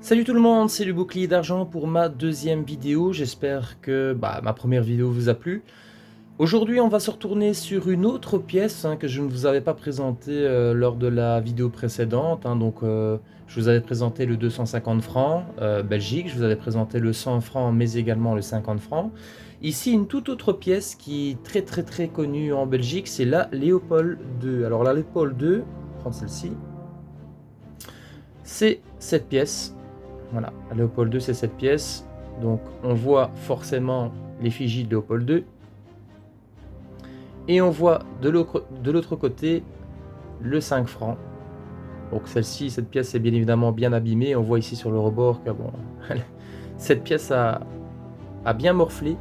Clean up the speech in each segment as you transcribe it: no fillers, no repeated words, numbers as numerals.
Salut tout le monde, c'est le bouclier d'argent pour ma deuxième vidéo. J'espère que ma première vidéo vous a plu. Aujourd'hui, on va se retourner sur une autre pièce que je ne vous avais pas présentée lors de la vidéo précédente. Je vous avais présenté le 250 francs Belgique, je vous avais présenté le 100 francs, mais également le 50 francs. Ici, une toute autre pièce qui est très connue en Belgique, c'est la Léopold II. Alors la Léopold II, on va prendre celle-ci, c'est cette pièce. Voilà, Léopold II, c'est cette pièce. Donc, on voit forcément l'effigie de Léopold II. Et on voit de l'autre côté le 5 francs. Donc, celle-ci, cette pièce est bien évidemment bien abîmée. On voit ici sur le rebord que cette pièce a bien morflé.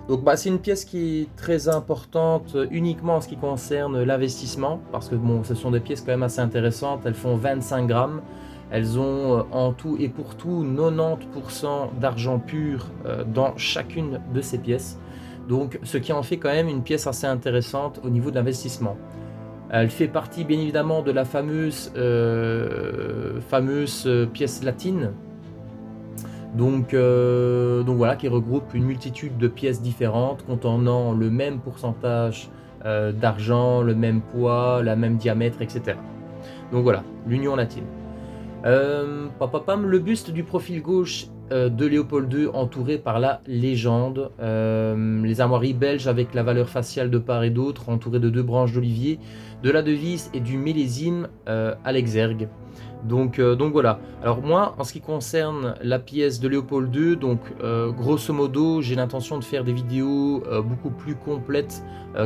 Donc, c'est une pièce qui est très importante uniquement en ce qui concerne l'investissement. Parce que ce sont des pièces quand même assez intéressantes. Elles font 25 grammes. Elles ont en tout et pour tout 90% d'argent pur dans chacune de ces pièces. Donc ce qui en fait quand même une pièce assez intéressante au niveau de l'investissement. Elle fait partie bien évidemment de la fameuse pièce latine. Donc voilà, qui regroupe une multitude de pièces différentes contenant le même pourcentage d'argent, le même poids, le même diamètre, etc. Donc voilà, l'union latine. Le buste du profil gauche de Léopold II entouré par la légende, les armoiries belges avec la valeur faciale de part et d'autre entourées de 2 branches d'olivier, de la devise et du millésime à l'exergue. Donc voilà. Alors moi, en ce qui concerne la pièce de Léopold II, grosso modo, j'ai l'intention de faire des vidéos beaucoup plus complètes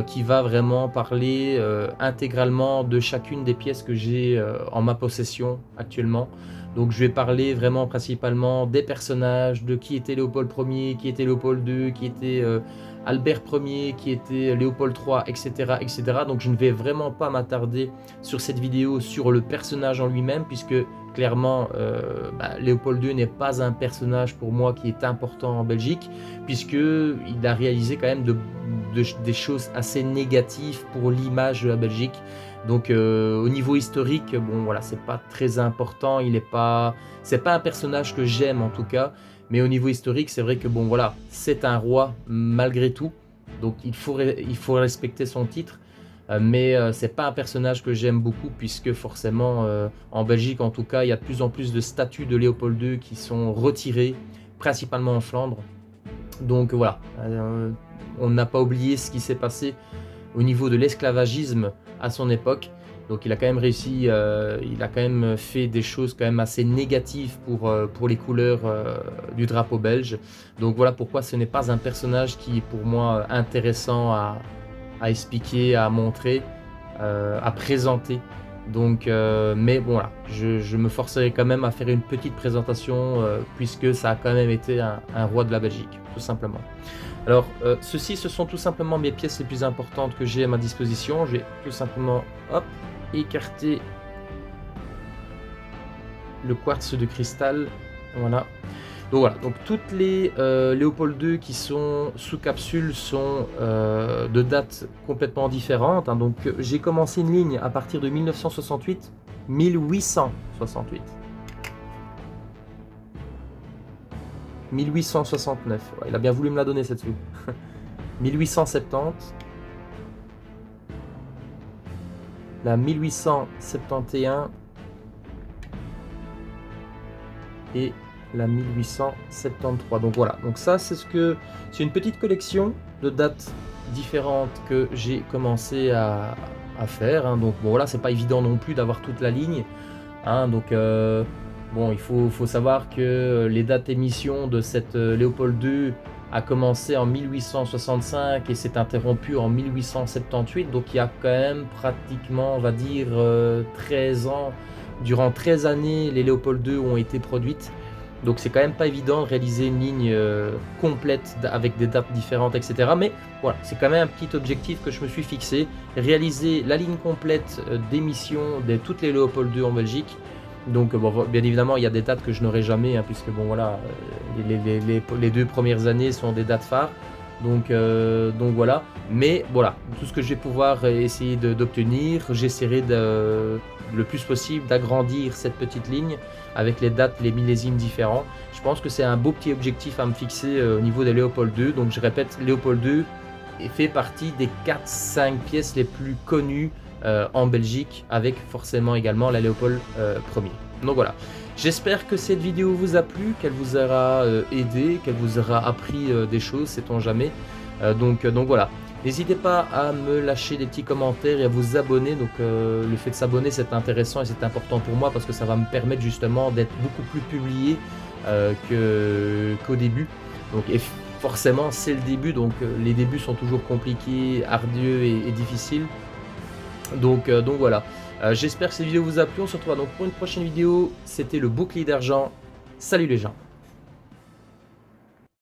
qui va vraiment parler intégralement de chacune des pièces que j'ai en ma possession actuellement. Donc je vais parler vraiment principalement des personnages, de qui était Léopold Ier, qui était Léopold II, qui était Albert Ier, qui était Léopold III, etc., etc. Donc je ne vais vraiment pas m'attarder sur cette vidéo sur le personnage en lui-même, puisque clairement Léopold II n'est pas un personnage pour moi qui est important en Belgique, puisqu'il a réalisé quand même des choses assez négatives pour l'image de la Belgique. Donc au niveau historique, c'est pas très important, c'est pas un personnage que j'aime en tout cas, mais au niveau historique, c'est vrai que c'est un roi malgré tout, donc il faut respecter son titre, mais c'est pas un personnage que j'aime beaucoup, puisque forcément en Belgique en tout cas, il y a de plus en plus de statues de Léopold II qui sont retirées, principalement en Flandre. Donc voilà, on n'a pas oublié ce qui s'est passé au niveau de l'esclavagisme à son époque. Donc il a quand même réussi, il a quand même fait des choses quand même assez négatives pour les couleurs du drapeau belge. Donc voilà pourquoi ce n'est pas un personnage qui est pour moi intéressant à expliquer, à montrer, à présenter. Donc, mais bon là, je me forcerai quand même à faire une petite présentation puisque ça a quand même été un roi de la Belgique, tout simplement. Alors, ce sont tout simplement mes pièces les plus importantes que j'ai à ma disposition. J'ai tout simplement, écarté le quartz de cristal. Voilà. Donc voilà, donc toutes les Léopold II qui sont sous capsule sont de dates complètement différentes. Donc j'ai commencé une ligne à partir de 1868. 1869, ouais, il a bien voulu me la donner cette sous. 1870, la 1871 et la 1873. Donc voilà, donc ça c'est une petite collection de dates différentes que j'ai commencé à faire. Donc bon voilà, c'est pas évident non plus d'avoir toute la ligne. Il faut savoir que les dates d'émission de cette Léopold II a commencé en 1865 et s'est interrompu en 1878. Donc il y a quand même pratiquement, on va dire, 13 ans. Durant 13 années, les Léopold II ont été produites. Donc c'est quand même pas évident de réaliser une ligne complète avec des dates différentes, etc. Mais voilà, c'est quand même un petit objectif que je me suis fixé. Réaliser la ligne complète d'émission de toutes les Léopold II en Belgique. Donc bien évidemment il y a des dates que je n'aurai jamais, puisque les 2 premières années sont des dates phares. Donc voilà, mais voilà, tout ce que je vais pouvoir essayer d'obtenir, j'essaierai le plus possible d'agrandir cette petite ligne avec les dates, les millésimes différents. Je pense que c'est un beau petit objectif à me fixer au niveau des Léopold II. Donc je répète, Léopold II fait partie des 4-5 pièces les plus connues en Belgique, avec forcément également la Léopold Ier. Donc voilà, j'espère que cette vidéo vous a plu, qu'elle vous aura aidé, qu'elle vous aura appris des choses, sait-on jamais. Donc voilà, n'hésitez pas à me lâcher des petits commentaires et à vous abonner. Donc le fait de s'abonner, c'est intéressant et c'est important pour moi parce que ça va me permettre justement d'être beaucoup plus publié qu'au début. Donc forcément c'est le début, donc les débuts sont toujours compliqués, ardueux et difficiles. Donc voilà, j'espère que cette vidéo vous a plu. On se retrouve donc pour une prochaine vidéo. C'était le bouclier d'argent. Salut les gens.